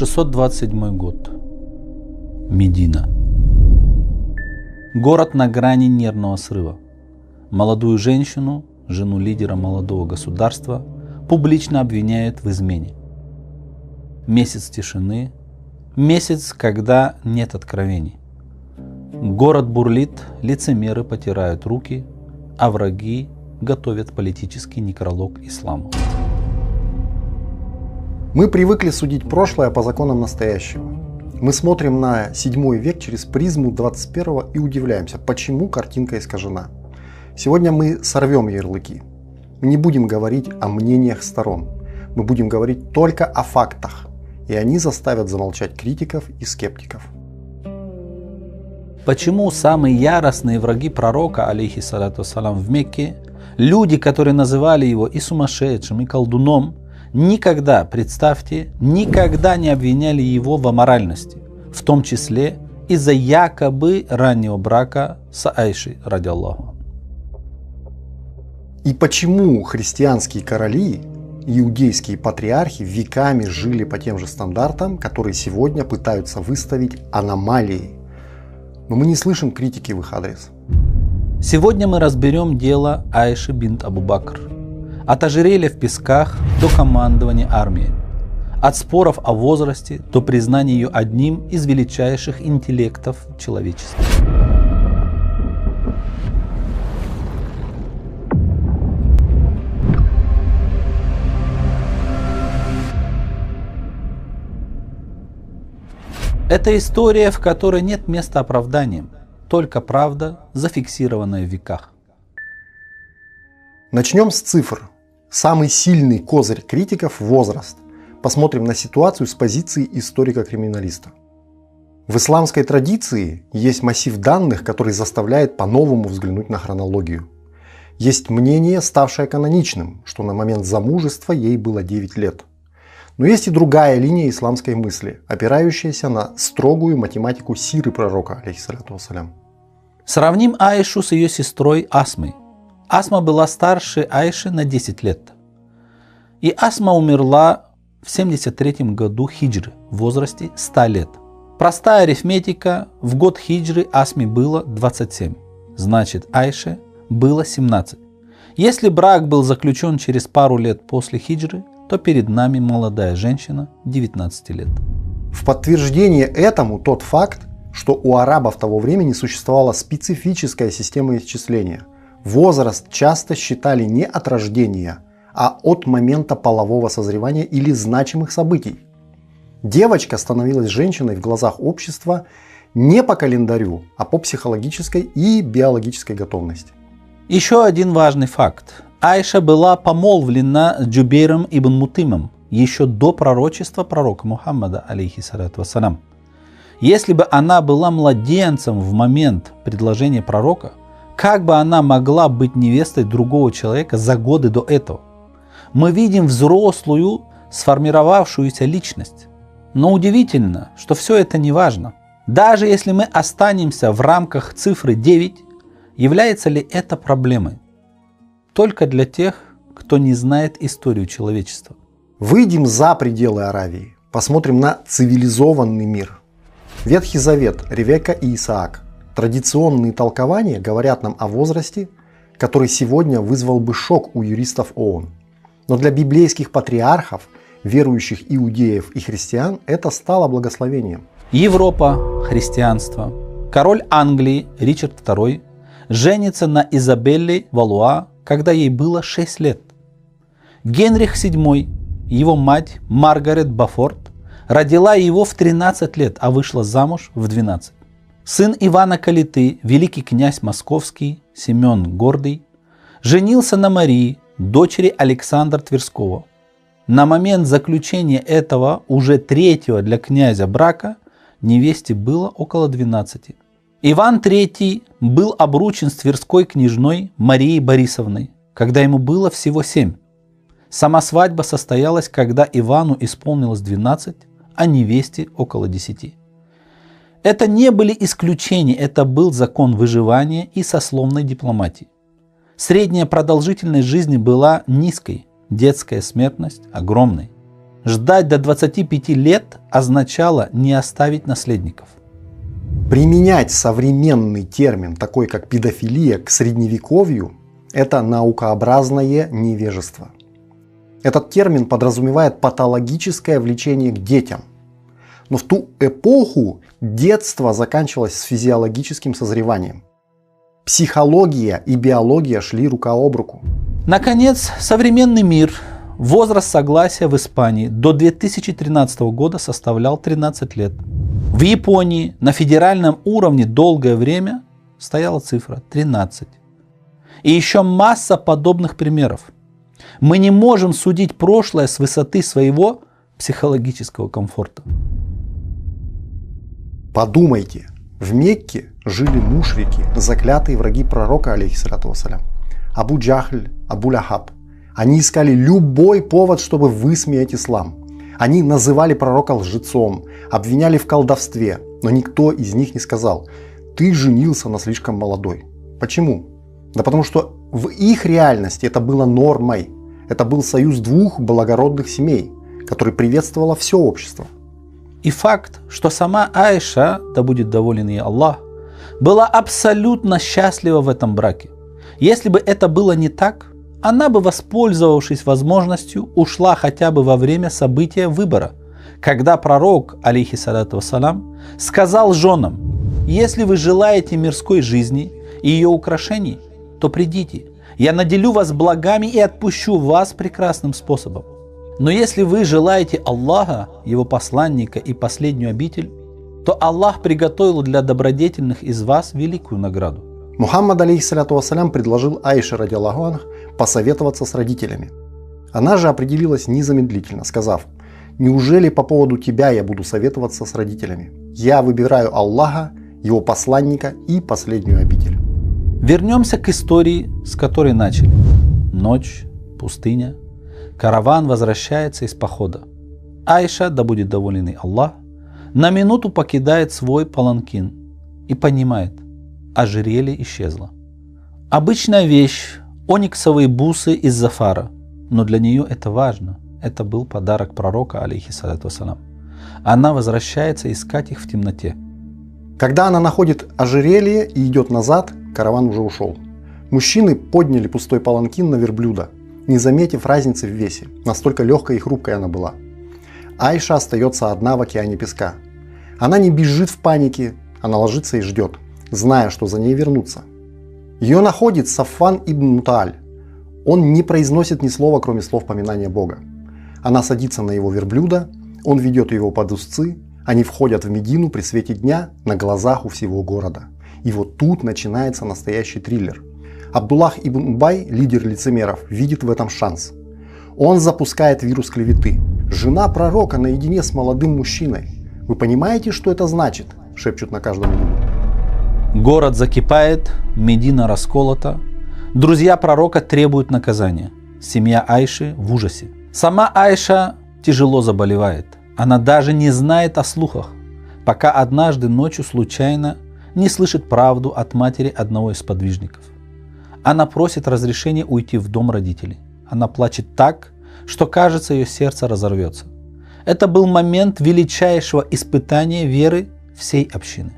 627 год. Медина. Город на грани нервного срыва. Молодую женщину, жену лидера молодого государства, публично обвиняют в измене. Месяц тишины, месяц, когда нет откровений. Город бурлит, лицемеры потирают руки, а враги готовят политический некролог исламу. Мы привыкли судить прошлое по законам настоящего. Мы смотрим на 7 век через призму 21 и удивляемся, почему картинка искажена. Сегодня мы сорвем ярлыки. Мы не будем говорить о мнениях сторон. Мы будем говорить только о фактах. И они заставят замолчать критиков и скептиков. Почему самые яростные враги пророка, алейхиссалату вассалям, в Мекке, люди, которые называли его и сумасшедшим, и колдуном, никогда, представьте, никогда не обвиняли его в аморальности, в том числе из-за якобы раннего брака с Айшей, ради Аллаху. И почему христианские короли, иудейские патриархи веками жили по тем же стандартам, которые сегодня пытаются выставить аномалией? Но мы не слышим критики в их адрес. Сегодня мы разберем дело Айши бинт Абу Бакр. От ожерелья в песках до командования армией. От споров о возрасте до признания ее одним из величайших интеллектов человечества. Это история, в которой нет места оправданиям, только правда, зафиксированная в веках. Начнем с цифр. Самый сильный козырь критиков – возраст. Посмотрим на ситуацию с позиции историка-криминалиста. В исламской традиции есть массив данных, который заставляет по-новому взглянуть на хронологию. Есть мнение, ставшее каноничным, что на момент замужества ей было 9 лет. Но есть и другая линия исламской мысли, опирающаяся на строгую математику сиры пророка, алейхиссалату вассалям. Сравним Айшу с ее сестрой Асмой. Асма была старше Айши на 10 лет. И Асма умерла в 73 году хиджры, в возрасте 100 лет. Простая арифметика, в год хиджры Асме было 27, значит Айше было 17. Если брак был заключен через пару лет после хиджры, то перед нами молодая женщина 19 лет. В подтверждение этому тот факт, что у арабов того времени существовала специфическая система исчисления. Возраст часто считали не от рождения, а от момента полового созревания или значимых событий. Девочка становилась женщиной в глазах общества не по календарю, а по психологической и биологической готовности. Еще один важный факт. Айша была помолвлена с Джубейром ибн Мутимом еще до пророчества пророка Мухаммада, алейхиссалату вассалям. Если бы она была младенцем в момент предложения пророка, как бы она могла быть невестой другого человека за годы до этого? Мы видим взрослую, сформировавшуюся личность. Но удивительно, что все это не важно. Даже если мы останемся в рамках цифры 9, является ли это проблемой? Только для тех, кто не знает историю человечества. Выйдем за пределы Аравии, посмотрим на цивилизованный мир. Ветхий Завет, Ревекка и Исаак. Традиционные толкования говорят нам о возрасте, который сегодня вызвал бы шок у юристов ООН. Но для библейских патриархов, верующих иудеев и христиан, это стало благословением. Европа, христианство. Король Англии Ричард II женится на Изабелле Валуа, когда ей было 6 лет. Генрих VII, его мать Маргарет Бафорт, родила его в 13 лет, а вышла замуж в 12. Сын Ивана Калиты, великий князь московский Семен Гордый, женился на Марии, дочери Александра Тверского. На момент заключения этого, уже третьего для князя брака, невесте было около 12. Иван III был обручен с тверской княжной Марией Борисовной, когда ему было всего 7. Сама свадьба состоялась, когда Ивану исполнилось 12, а невесте около 10. Это не были исключения, это был закон выживания и сословной дипломатии. Средняя продолжительность жизни была низкой, детская смертность огромной. ждать до 25 лет означало не оставить наследников. Применять современный термин, такой как педофилия, к средневековью – это наукообразное невежество. Этот термин подразумевает патологическое влечение к детям. Но в ту эпоху детство заканчивалось с физиологическим созреванием. Психология и биология шли рука об руку. Наконец, современный мир, возраст согласия в Испании до 2013 года составлял 13 лет. В Японии на федеральном уровне долгое время стояла цифра 13. И еще масса подобных примеров. Мы не можем судить прошлое с высоты своего психологического комфорта. Подумайте, в Мекке жили мушрики, заклятые враги пророка, алейхиссалату вассалям. Абу Джахль, Абу Лахаб. Они искали любой повод, чтобы высмеять ислам. Они называли пророка лжецом, обвиняли в колдовстве, но никто из них не сказал: «Ты женился на слишком молодой». Почему? Да потому что в их реальности это было нормой. Это был союз двух благородных семей, который приветствовало все общество. И факт, что сама Аиша, да будет доволен ей Аллах, была абсолютно счастлива в этом браке. Если бы это было не так, она бы, воспользовавшись возможностью, ушла хотя бы во время события выбора, когда пророк, алейхиссалату вассалям, сказал женам: «Если вы желаете мирской жизни и ее украшений, то придите, я наделю вас благами и отпущу вас прекрасным способом. Но если вы желаете Аллаха, его посланника и последнюю обитель, то Аллах приготовил для добродетельных из вас великую награду». Мухаммад, алейхиссалату вассалям, предложил Аише, радиаллаху анха, посоветоваться с родителями. Она же определилась незамедлительно, сказав: «Неужели по поводу тебя я буду советоваться с родителями? Я выбираю Аллаха, его посланника и последнюю обитель». Вернемся к истории, с которой начали. Ночь, пустыня, караван возвращается из похода. Аиша, да будет доволен ей Аллах, на минуту покидает свой паланкин и понимает: ожерелье исчезло. Обычная вещь, ониксовые бусы из зафара, но для нее это важно. Это был подарок пророка, алейхиссалату вассалям. Она возвращается искать их в темноте. Когда она находит ожерелье и идет назад, караван уже ушел. Мужчины подняли пустой паланкин на верблюда, не заметив разницы в весе, настолько легкой и хрупкой она была. Аиша остается одна в океане песка. Она не бежит в панике, она ложится и ждет, зная, что за ней вернутся. Ее находит Сафван ибн Мутааль. Он не произносит ни слова, кроме слов поминания Бога. Она садится на его верблюда, он ведет его под узцы, они входят в Медину при свете дня на глазах у всего города. И вот тут начинается настоящий триллер. Абдуллах ибн Убай, лидер лицемеров, видит в этом шанс. Он запускает вирус клеветы. Жена пророка наедине с молодым мужчиной. Вы понимаете, что это значит? Шепчут на каждом углу. Город закипает, Медина расколота. Друзья пророка требуют наказания. Семья Аиши в ужасе. Сама Аиша тяжело заболевает. Она даже не знает о слухах, пока однажды ночью случайно не слышит правду от матери одного из подвижников. Она просит разрешения уйти в дом родителей. Она плачет так, что, кажется, ее сердце разорвется. Это был момент величайшего испытания веры всей общины.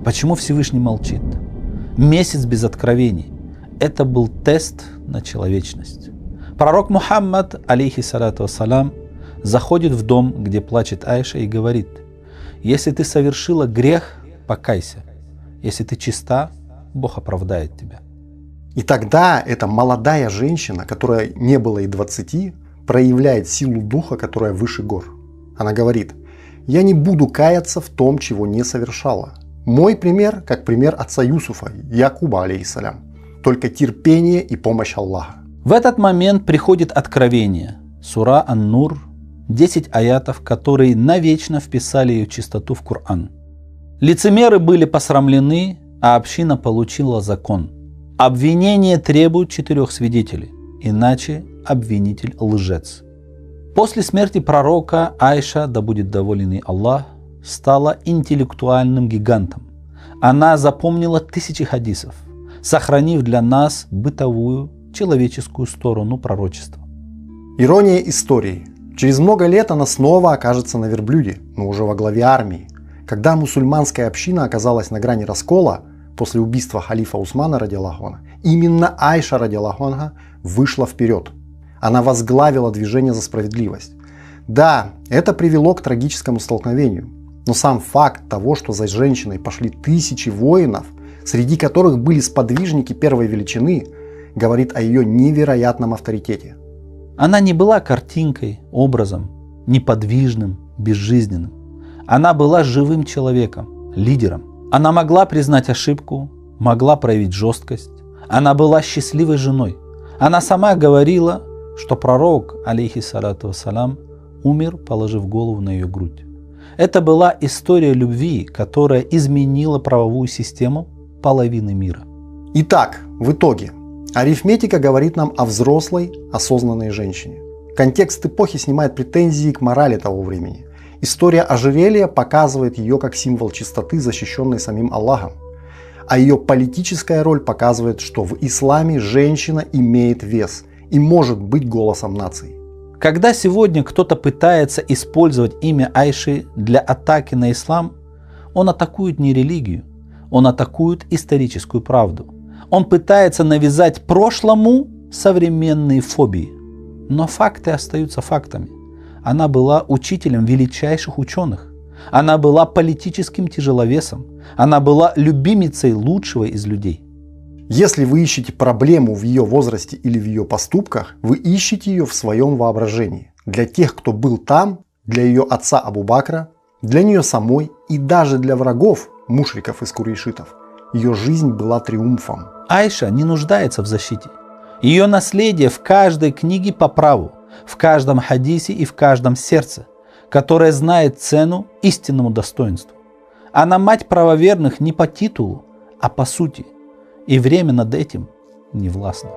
Почему Всевышний молчит? Месяц без откровений. Это был тест на человечность. Пророк Мухаммад, алейхиссалату вассалям, заходит в дом, где плачет Аиша, и говорит: «Если ты совершила грех, покайся. Если ты чиста, Бог оправдает тебя». И тогда эта молодая женщина, которая не было и 20, проявляет силу духа, которая выше гор. Она говорит: «Я не буду каяться в том, чего не совершала. Мой пример, как пример отца Юсуфа, Якуба, алейхиссалям. Только терпение и помощь Аллаха». В этот момент приходит откровение. Сура Ан-Нур, 10 аятов, которые навечно вписали ее чистоту в Коран. Лицемеры были посрамлены, а община получила закон. Обвинение требует 4 свидетелей, иначе обвинитель лжец. После смерти пророка Аиша, да будет доволен ей Аллах, стала интеллектуальным гигантом. Она запомнила тысячи хадисов, сохранив для нас бытовую человеческую сторону пророчества. Ирония истории. Через много лет она снова окажется на верблюде, но уже во главе армии. Когда мусульманская община оказалась на грани раскола после убийства халифа Усмана радиаллаху анху, именно Айша радиаллаху анха вышла вперед. Она возглавила движение за справедливость. Да, это привело к трагическому столкновению, но сам факт того, что за женщиной пошли тысячи воинов, среди которых были сподвижники первой величины, говорит о ее невероятном авторитете. Она не была картинкой, образом, неподвижным, безжизненным. Она была живым человеком, лидером. Она могла признать ошибку, могла проявить жесткость. Она была счастливой женой. Она сама говорила, что пророк, алейхиссалату вассалям, умер, положив голову на ее грудь. Это была история любви, которая изменила правовую систему половины мира. Итак, в итоге, арифметика говорит нам о взрослой, осознанной женщине. Контекст эпохи снимает претензии к морали того времени. История ожерелья показывает ее как символ чистоты, защищенной самим Аллахом. А ее политическая роль показывает, что в исламе женщина имеет вес и может быть голосом нации. Когда сегодня кто-то пытается использовать имя Айши для атаки на ислам, он атакует не религию, он атакует историческую правду. Он пытается навязать прошлому современные фобии. Но факты остаются фактами. Она была учителем величайших ученых. Она была политическим тяжеловесом. Она была любимицей лучшего из людей. Если вы ищете проблему в ее возрасте или в ее поступках, вы ищете ее в своем воображении. Для тех, кто был там, для ее отца Абу Бакра, для нее самой и даже для врагов, мушриков из курейшитов, ее жизнь была триумфом. Айша не нуждается в защите. Ее наследие в каждой книге по праву, в каждом хадисе и в каждом сердце, которое знает цену истинному достоинству. Она мать правоверных не по титулу, а по сути. И время над этим не властно.